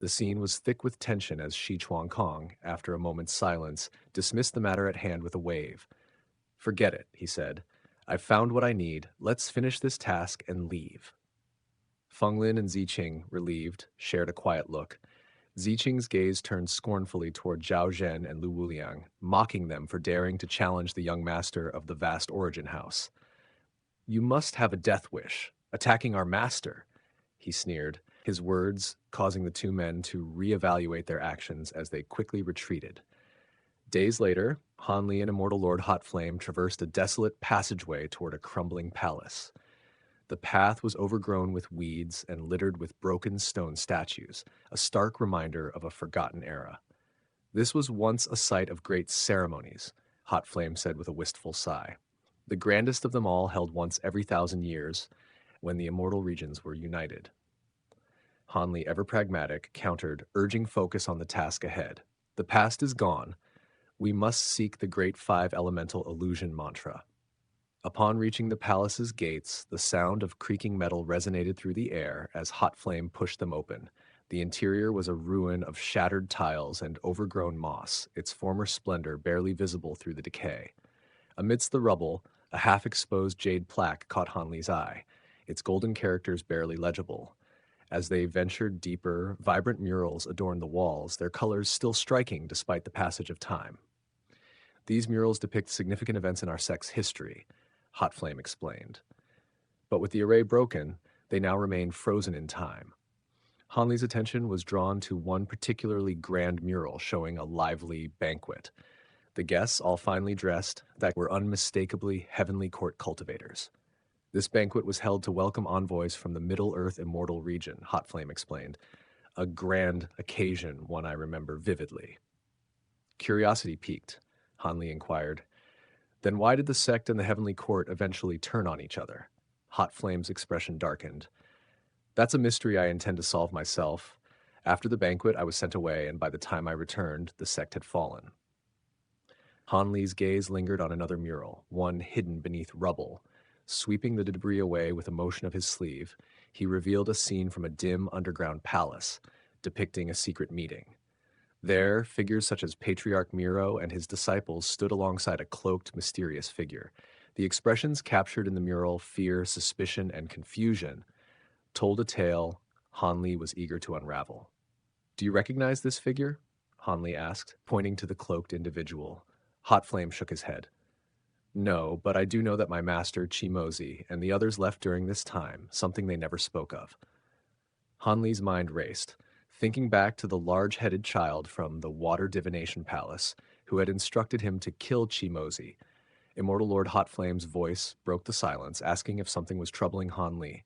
The scene was thick with tension as Shi Chuang Kong, after a moment's silence, dismissed the matter at hand with a wave. "Forget it," he said. "I've found what I need. Let's finish this task and leave." Feng Lin and Ziqing, relieved, shared a quiet look. Ziqing's gaze turned scornfully toward Zhao Zhen and Lu Wuliang, mocking them for daring to challenge the young master of the vast origin house. "You must have a death wish, attacking our master," he sneered, his words causing the two men to reevaluate their actions as they quickly retreated. Days later, Han Li and Immortal Lord Hot Flame traversed a desolate passageway toward a crumbling palace. The path was overgrown with weeds and littered with broken stone statues, a stark reminder of a forgotten era. "This was once a site of great ceremonies," Hot Flame said with a wistful sigh. "The grandest of them all held once every 1,000 years, when the immortal regions were united." Hanli, ever pragmatic, countered, urging focus on the task ahead. "The past is gone. We must seek the great five elemental illusion mantra." Upon reaching the palace's gates, the sound of creaking metal resonated through the air as Hot Flame pushed them open. The interior was a ruin of shattered tiles and overgrown moss, its former splendor barely visible through the decay. Amidst the rubble, a half-exposed jade plaque caught Hanli's eye, its golden characters barely legible. As they ventured deeper, vibrant murals adorned the walls, their colors still striking despite the passage of time. "These murals depict significant events in our sect's history," Hot Flame explained. But with the array broken, they now remained frozen in time. Hanli's attention was drawn to one particularly grand mural showing a lively banquet. The guests, all finely dressed, that were unmistakably heavenly court cultivators. "This banquet was held to welcome envoys from the Middle-earth immortal region," Hot Flame explained. "A grand occasion, one I remember vividly." Curiosity piqued, Hanli inquired. "Then why did the sect and the heavenly court eventually turn on each other?" Hot Flame's expression darkened. "That's a mystery I intend to solve myself. After the banquet, I was sent away, and by the time I returned, the sect had fallen." Han Li's gaze lingered on another mural, one hidden beneath rubble. Sweeping the debris away with a motion of his sleeve, he revealed a scene from a dim underground palace, depicting a secret meeting. There, figures such as Patriarch Miro and his disciples stood alongside a cloaked, mysterious figure. The expressions captured in the mural, fear, suspicion, and confusion, told a tale Hanli was eager to unravel. "Do you recognize this figure?" Hanli asked, pointing to the cloaked individual. Hot Flame shook his head. "No, but I do know that my master, Chimozi, and the others left during this time, something they never spoke of." Hanli's mind raced, thinking back to the large-headed child from the Water Divination Palace, who had instructed him to kill Chimozi. Immortal Lord Hot Flame's voice broke the silence, asking if something was troubling Hanli.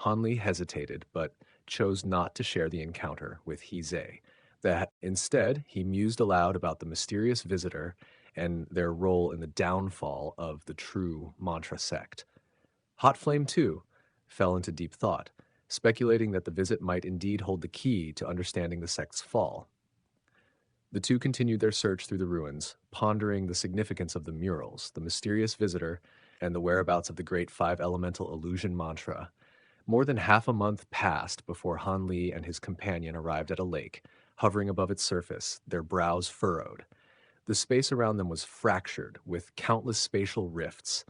Hanli hesitated, but chose not to share the encounter with Hize. That instead, he mused aloud about the mysterious visitor and their role in the downfall of the true mantra sect. Hot Flame, too, fell into deep thought, speculating that the visit might indeed hold the key to understanding the sect's fall. The two continued their search through the ruins, pondering the significance of the murals, the mysterious visitor, and the whereabouts of the great five elemental illusion mantra. More than half a month passed before Han Li and his companion arrived at a lake, hovering above its surface, their brows furrowed. The space around them was fractured, with countless spatial rifts,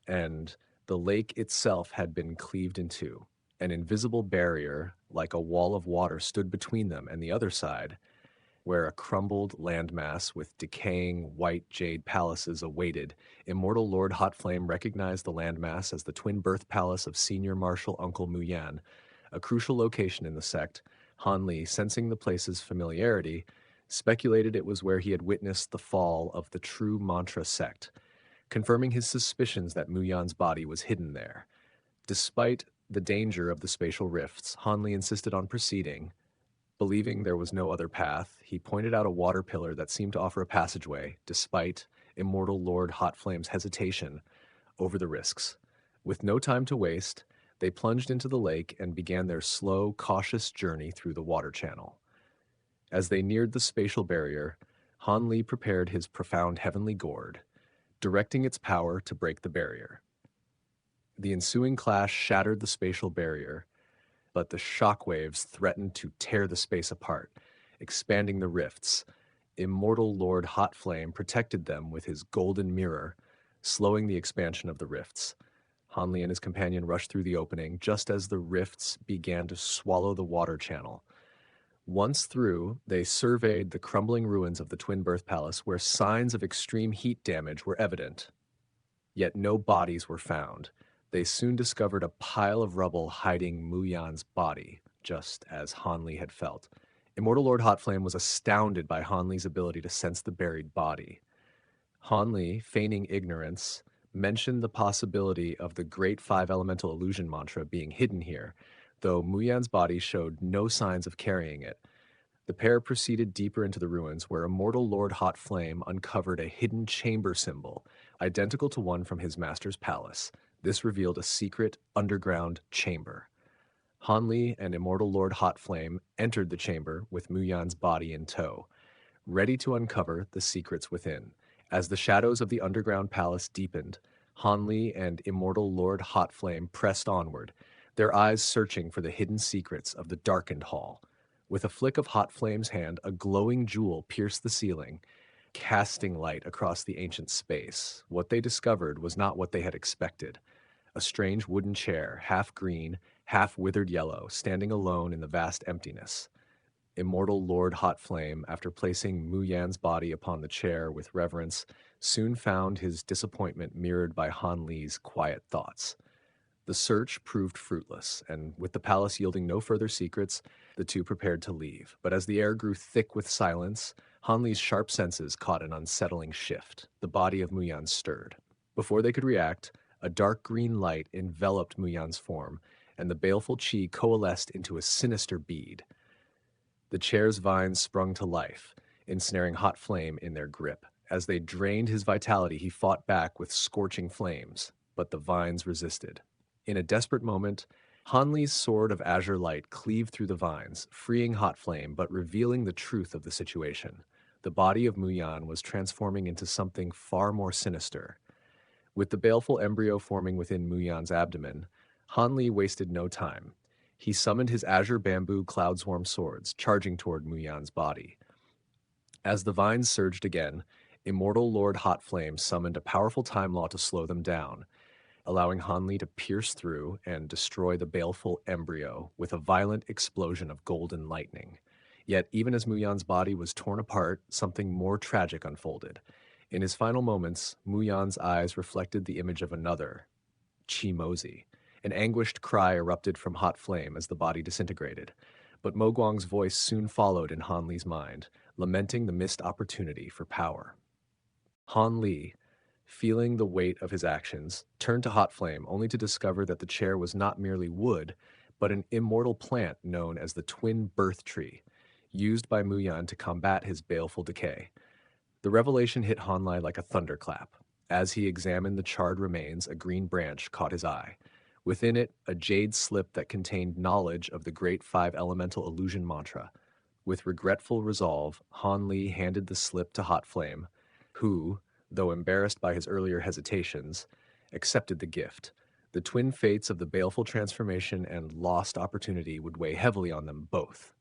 and the lake itself had been cleaved in two. An invisible barrier, like a wall of water, stood between them and the other side, where a crumbled landmass with decaying white jade palaces awaited. Immortal Lord Hot Flame recognized the landmass as the twin birth palace of Senior Marshal Uncle Muyan, a crucial location in the sect. Han Li, sensing the place's familiarity, speculated it was where he had witnessed the fall of the true mantra sect, confirming his suspicions that Muyan's body was hidden there. Despite the danger of the spatial rifts, Han Li insisted on proceeding. Believing there was no other path, he pointed out a water pillar that seemed to offer a passageway, despite Immortal Lord Hot Flame's hesitation over the risks. With no time to waste, they plunged into the lake and began their slow, cautious journey through the water channel. As they neared the spatial barrier, Han Li prepared his profound heavenly gourd, directing its power to break the barrier. The ensuing clash shattered the spatial barrier, but the shockwaves threatened to tear the space apart, expanding the rifts. Immortal Lord Hot Flame protected them with his golden mirror, slowing the expansion of the rifts. Hanli and his companion rushed through the opening just as the rifts began to swallow the water channel. Once through, they surveyed the crumbling ruins of the Twin Birth Palace where signs of extreme heat damage were evident. Yet no bodies were found. They soon discovered a pile of rubble hiding Mu Yan's body, just as Hanli had felt. Immortal Lord Hotflame was astounded by Hanli's ability to sense the buried body. Hanli, feigning ignorance, mentioned the possibility of the Great Five Elemental Illusion mantra being hidden here, though Mu Yan's body showed no signs of carrying it. The pair proceeded deeper into the ruins, where Immortal Lord Hot Flame uncovered a hidden chamber symbol, identical to one from his master's palace. This revealed a secret underground chamber. Hanli and Immortal Lord Hot Flame entered the chamber with Mu Yan's body in tow, ready to uncover the secrets within. As the shadows of the underground palace deepened, Hanli and Immortal Lord Hot Flame pressed onward, their eyes searching for the hidden secrets of the darkened hall. With a flick of Hot Flame's hand, a glowing jewel pierced the ceiling, casting light across the ancient space. What they discovered was not what they had expected. A strange wooden chair, half green, half withered yellow, standing alone in the vast emptiness. Immortal Lord Hot Flame, after placing Mu Yan's body upon the chair with reverence, soon found his disappointment mirrored by Han Li's quiet thoughts. The search proved fruitless, and with the palace yielding no further secrets, the two prepared to leave. But as the air grew thick with silence, Han Li's sharp senses caught an unsettling shift. The body of Mu Yan stirred. Before they could react, a dark green light enveloped Mu Yan's form, and the baleful chi coalesced into a sinister bead. The chair's vines sprung to life, ensnaring Hot Flame in their grip. As they drained his vitality, he fought back with scorching flames, but the vines resisted. In a desperate moment, Hanli's sword of azure light cleaved through the vines, freeing Hot Flame but revealing the truth of the situation. The body of Mu Yan was transforming into something far more sinister. With the baleful embryo forming within Mu Yan's abdomen, Hanli wasted no time. He summoned his azure bamboo cloud swarm swords, charging toward Mu Yan's body. As the vines surged again, Immortal Lord Hot Flame summoned a powerful time law to slow them down, allowing Hanli to pierce through and destroy the baleful embryo with a violent explosion of golden lightning. Yet, even as Mu Yan's body was torn apart, something more tragic unfolded. In his final moments, Mu Yan's eyes reflected the image of another, Chi Mozi. An anguished cry erupted from Hot Flame as the body disintegrated, but Mo Guang's voice soon followed in Han Li's mind, lamenting the missed opportunity for power. Han Li, feeling the weight of his actions, turned to Hot Flame only to discover that the chair was not merely wood, but an immortal plant known as the Twin Birth Tree, used by Mu Yan to combat his baleful decay. The revelation hit Han Li like a thunderclap. As he examined the charred remains, a green branch caught his eye. Within it, a jade slip that contained knowledge of the Great Five Elemental Illusion mantra. With regretful resolve, Han Li handed the slip to Hot Flame, who, though embarrassed by his earlier hesitations, accepted the gift. The twin fates of the baleful transformation and lost opportunity would weigh heavily on them both.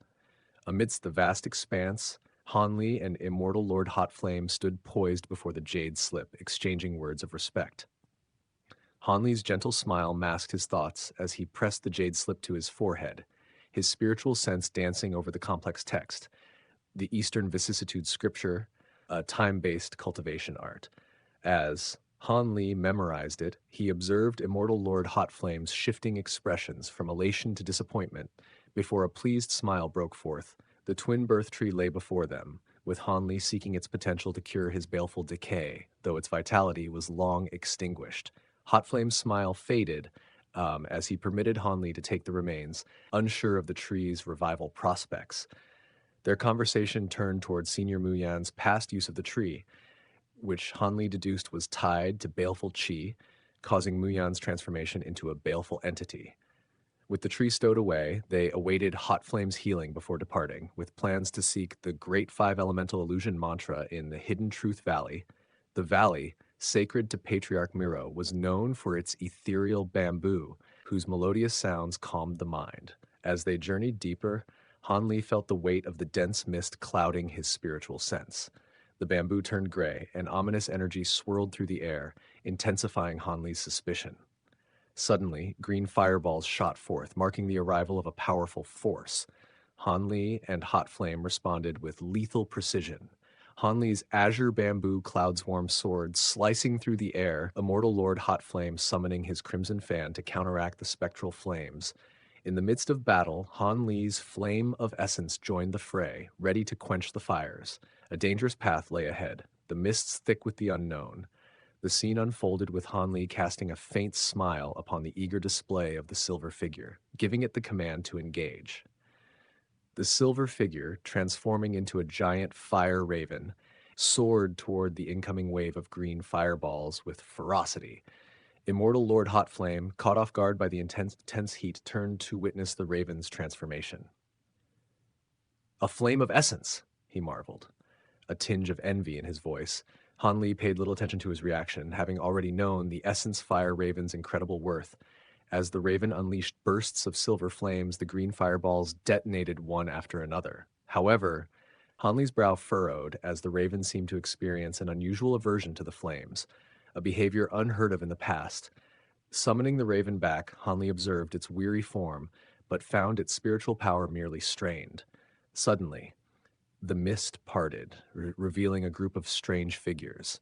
Amidst the vast expanse, Han Li and Immortal Lord Hot Flame stood poised before the jade slip, exchanging words of respect. Han Li's gentle smile masked his thoughts as he pressed the jade slip to his forehead, his spiritual sense dancing over the complex text, the Eastern vicissitude scripture, a time-based cultivation art. As Han Li memorized it, he observed Immortal Lord Hot Flame's shifting expressions from elation to disappointment before a pleased smile broke forth. The twin birth tree lay before them, with Han Li seeking its potential to cure his baleful decay, though its vitality was long extinguished. Hot Flame's smile faded as he permitted Han Li to take the remains, unsure of the tree's revival prospects. Their conversation turned toward Senior Mu Yan's past use of the tree, which Han Li deduced was tied to baleful chi, causing Mu Yan's transformation into a baleful entity. With the tree stowed away, they awaited Hot Flame's healing before departing, with plans to seek the Great Five Elemental Illusion mantra in the Hidden Truth Valley. The valley, sacred to Patriarch Miro, was known for its ethereal bamboo, whose melodious sounds calmed the mind. As they journeyed deeper, Han Li felt the weight of the dense mist clouding his spiritual sense. The bamboo turned gray, and ominous energy swirled through the air, intensifying Han Li's suspicion. Suddenly, green fireballs shot forth, marking the arrival of a powerful force. Han Li and Hot Flame responded with lethal precision. Han Li's azure bamboo cloud swarm sword slicing through the air, Immortal Lord Hot Flame summoning his crimson fan to counteract the spectral flames. In the midst of battle, Han Li's flame of essence joined the fray, ready to quench the fires. A dangerous path lay ahead, the mists thick with the unknown. The scene unfolded with Han Li casting a faint smile upon the eager display of the silver figure, giving it the command to engage. The silver figure, transforming into a giant fire raven, soared toward the incoming wave of green fireballs with ferocity. Immortal Lord Hot Flame, caught off guard by the intense heat, turned to witness the raven's transformation. "A flame of essence," he marveled, a tinge of envy in his voice. Han Li paid little attention to his reaction, having already known the Essence Fire Raven's incredible worth. As the raven unleashed bursts of silver flames, the green fireballs detonated one after another. However, Han Li's brow furrowed as the raven seemed to experience an unusual aversion to the flames, a behavior unheard of in the past. Summoning the raven back, Han Li observed its weary form, but found its spiritual power merely strained. Suddenly, the mist parted, revealing a group of strange figures.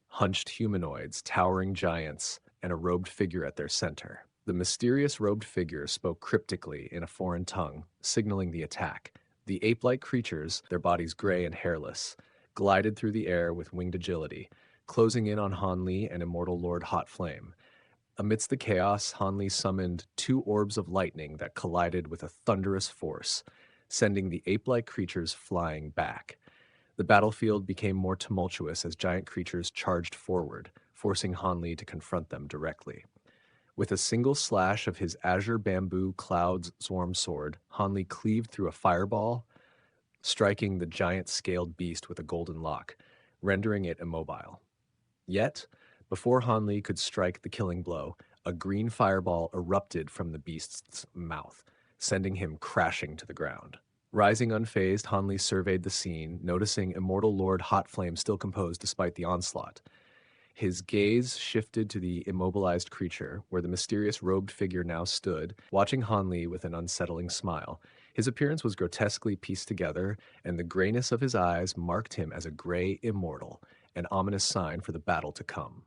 Hunched humanoids, towering giants, and a robed figure at their center. The mysterious robed figure spoke cryptically in a foreign tongue, signaling the attack. The ape-like creatures, their bodies gray and hairless, glided through the air with winged agility, closing in on Han Li and Immortal Lord Hot Flame. Amidst the chaos, Han Li summoned two orbs of lightning that collided with a thunderous force, sending the ape-like creatures flying back. The battlefield became more tumultuous as giant creatures charged forward, forcing Han Li to confront them directly. With a single slash of his azure bamboo cloud swarm sword, Han Li cleaved through a fireball, striking the giant scaled beast with a golden lock, rendering it immobile. Yet, before Han Li could strike the killing blow, a green fireball erupted from the beast's mouth, sending him crashing to the ground. Rising unfazed, Han Li surveyed the scene, noticing Immortal Lord Hot Flame still composed despite the onslaught. His gaze shifted to the immobilized creature, where the mysterious robed figure now stood, watching Han Li with an unsettling smile. His appearance was grotesquely pieced together, and the grayness of his eyes marked him as a gray immortal, an ominous sign for the battle to come.